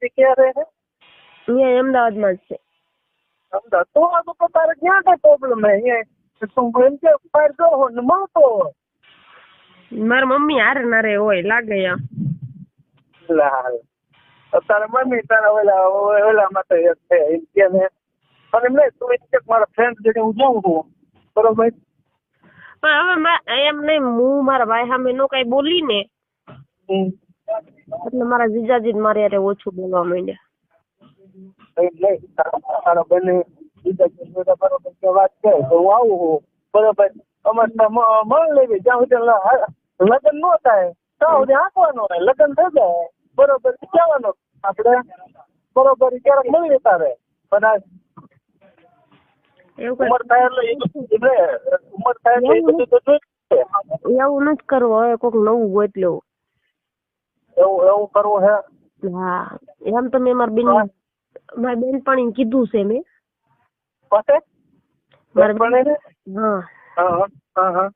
ક્યાં રહે છે? અહીંયા અમદાવાદમાં જ છે. અમદાવાદ તો તારે ક્યાં કઈ પ્રોબ્લેમ હે? અહીંયા તું એમ કે બહાર ગયો ને મળતો હોય. મારા મમ્મી હારે ના રે હોય લાગે એમ. તારા મમ્મી તારા ઓલા માટે એક છે એમ કે ને અને એમ નહીં તું એક મારા ફ્રેન્ડ જોડે હું જાઉં છું બરોબર. પણ હવે એમ નહીં હું મારા ભાઈ સામે નો કઈ બોલી ને એટલે મારા જીજાજી મારે યારે ઓછું બોલવા માંડ્યા. તારા બંને જીજાજી બરોબર કે વાત છે તો હું આવું છું બરોબર. અમારે મળ લેવી જ્યાં સુધી લગ્ન ન થાય ત્યાં સુધી આંકવાનો હોય. લગ્ન થઈ જાય બરોબર કહેવાનો આપણે બરોબર ક્યારેક મળી તારે પણ ઉંમર થાય એટલે ઉંમર થાય એટલે એ બધું તો જોઈએ. એવું નથી કરવું હવે કોઈક નવું ગોત લેવું. એવું કરવું હે? હા એમ તો મેં મારી બેનપણીને કીધું છે મેં. હા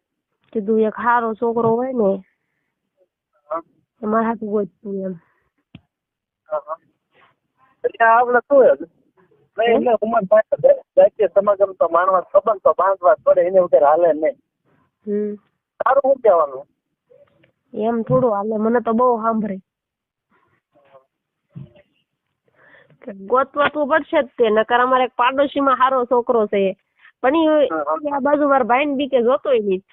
કીધું એક સારો છોકરો હોય ને મારા હાથું ગોતતું એમ. આપણે શું એટલે ઉંમર થાય સમાગમ તો માણવા સંબંધ તો બાંધવા પડે એને વગર હાલે નહીં. સારું શું કહેવાનું એમ થોડું હાલે. મને તો બહુ સાંભળે ગોતવા તો પડશે જ તે. નકર અમારે એક પાડોશીમાં સારો છોકરો છે પણ આ બાજુ મારા ભાઈ ને બીકે જોતોય નહીં.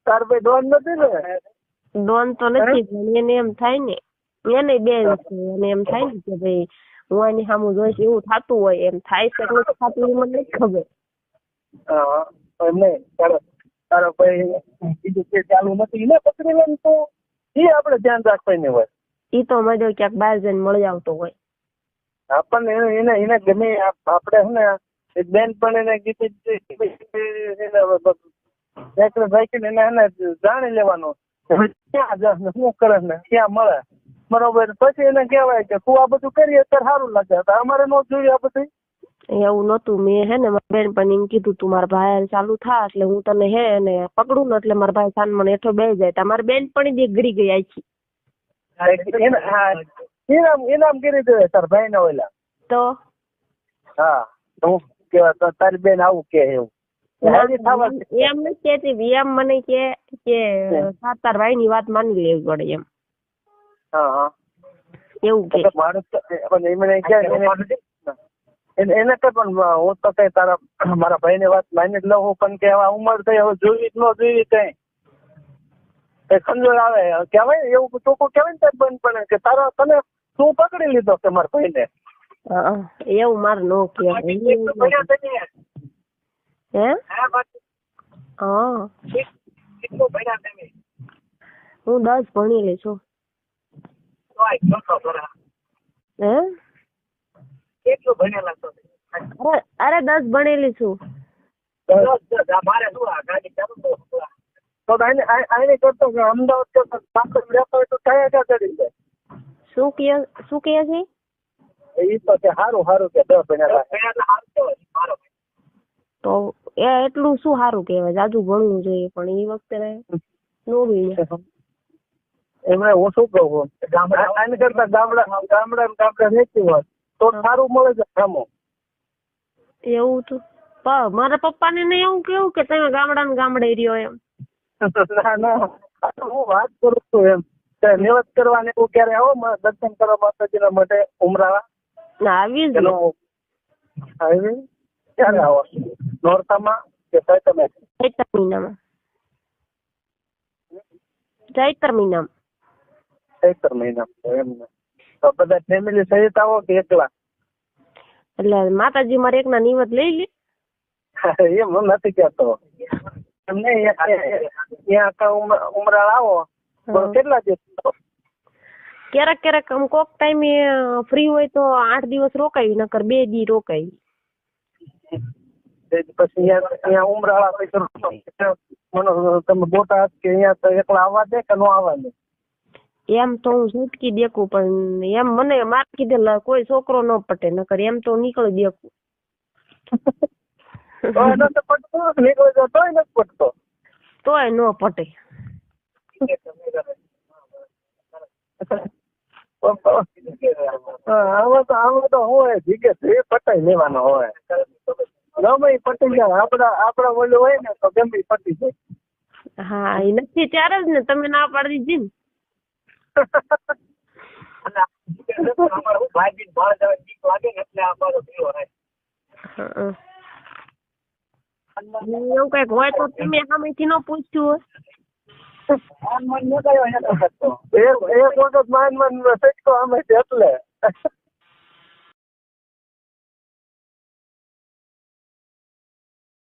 તાર ભાઈ ડોન નથી ને? ડોન તો નથી પણ એને એમ થાય ને એને બેન છે અને એમ થાય ને કે ભાઈ હું એની સામું જોઈશ એવું થતું હોય. એમ થાય છે એટલે થતું મને નથી ખબર. તારો ભાઈ બીજું કે ચાલુ નથી ને પકડી લે તો એ આપણે ધ્યાન રાખવાની હોય. ઈ તો મજો ક્યાંક બહાર જઈને મળી આવતો હોય. આપણને એને ગમે આપણે છે ને એક બેન પણ એને કીધું એને જાણી લેવાનું ક્યાં શું કરે ને ક્યાં મળે બરોબર. પછી એને કહેવાય કે તું આ બધું કરીએ અત્યારે સારું લાગે. અમારે ન જોઈએ આ બધું. એવું નતું. મેં હે ને મારા બેન પણ એમ કીધું તું મારા ભાઈ ચાલુ થા એટલે હું તને હે ને પકડું ને એટલે મારા ભાઈ સાન મને હેઠો બેસી જાય. તમારી બેન પણ ગરી ગઈ આખી. ઇનામ કરી દે તાર ભાઈ ના ઓલા તો હા હું કેવા તારી બેન આવું કે એવું એમ નથી કેતી. એમ મને કે તાર ભાઈ ની વાત માની લેવી પડે એમ. એવું કે એને કે પણ હું તો કઈ તારા મારા ભાઈ ની વાત માની જ લઉં પણ કે હવે ઉંમર થઈ હવે જોઈ જ ન જોઈ કઈ સમજણ આવે કેવાય એવું ચોખ્ખું કેવાય ને બંધ પડે કે તારા તને તું પકડી લીધો કે મારા ભાઈ ને. એવું મારે નો કહેવાય. હે હું 10 ભણેલી છું. હે કેટલું ભણેલા છો? અરે 10 ભણેલી છું. શું કે છે એ તો સારું સારું કે 10 ભણેલા તો એ એટલું શું સારું કહેવાય. જાજુ ભણવું જોઈએ પણ એ વખતે નો ભણ્યા. એમણે હું શું કહું આને કરતા ગામડા રહેતી હોત તો સારું મળે છે કામો. એવું તો મારા પપ્પા ને એવું કેવું કે તમે ગામડે રહ્યો એમ. ના હું વાત કરું છું એમ નિવત કરવાને એવું ક્યારે આવો દર્શન કરવા માતાજીના માટે ઉમરાવા આવી જ ક્યારે આવો? નોરતામાં કે ચૈત્ર મહિનામાં? ચૈત્ર મહિનામાં એમ તો બધા ફેમિલી સહિત આવો કે એકલા? એટલે માતાજી મારે એકના નિવત લઈ લે. એમ નથી કેતો એમને ઉમરાળ આવો કેટલા દિવસ? ક્યારેક કોક ટાઈમે ફ્રી હોય તો 8 દિવસ રોકાવી નકર 2 દી રોકાવી. પછી અહીંયા ઉમરાળા તમે બોટાદ કે અહીંયા એકલા આવવા દે કે ન આવવા દે? એમ તો હું છૂટકી દેખું પણ એમ મને માર કીધેલા કોઈ છોકરો ન પટે નકર એમ તો નીકળી દેખું. તોય ન પટે. આમાં તો હોય જીગે એ પટાઈ લેવાનો હોય ગમે ઈ પટી જાય આપડા ઓલું હોય ને તો ગમે ઈ પટી જાય. હા એ નથી ત્યારે જ ને તમે ના પાડી દીધી ને એવું કઈક હોય તો તમે સામેથી ન પૂછ્યું એક વખત માન સટકો અમે એટલે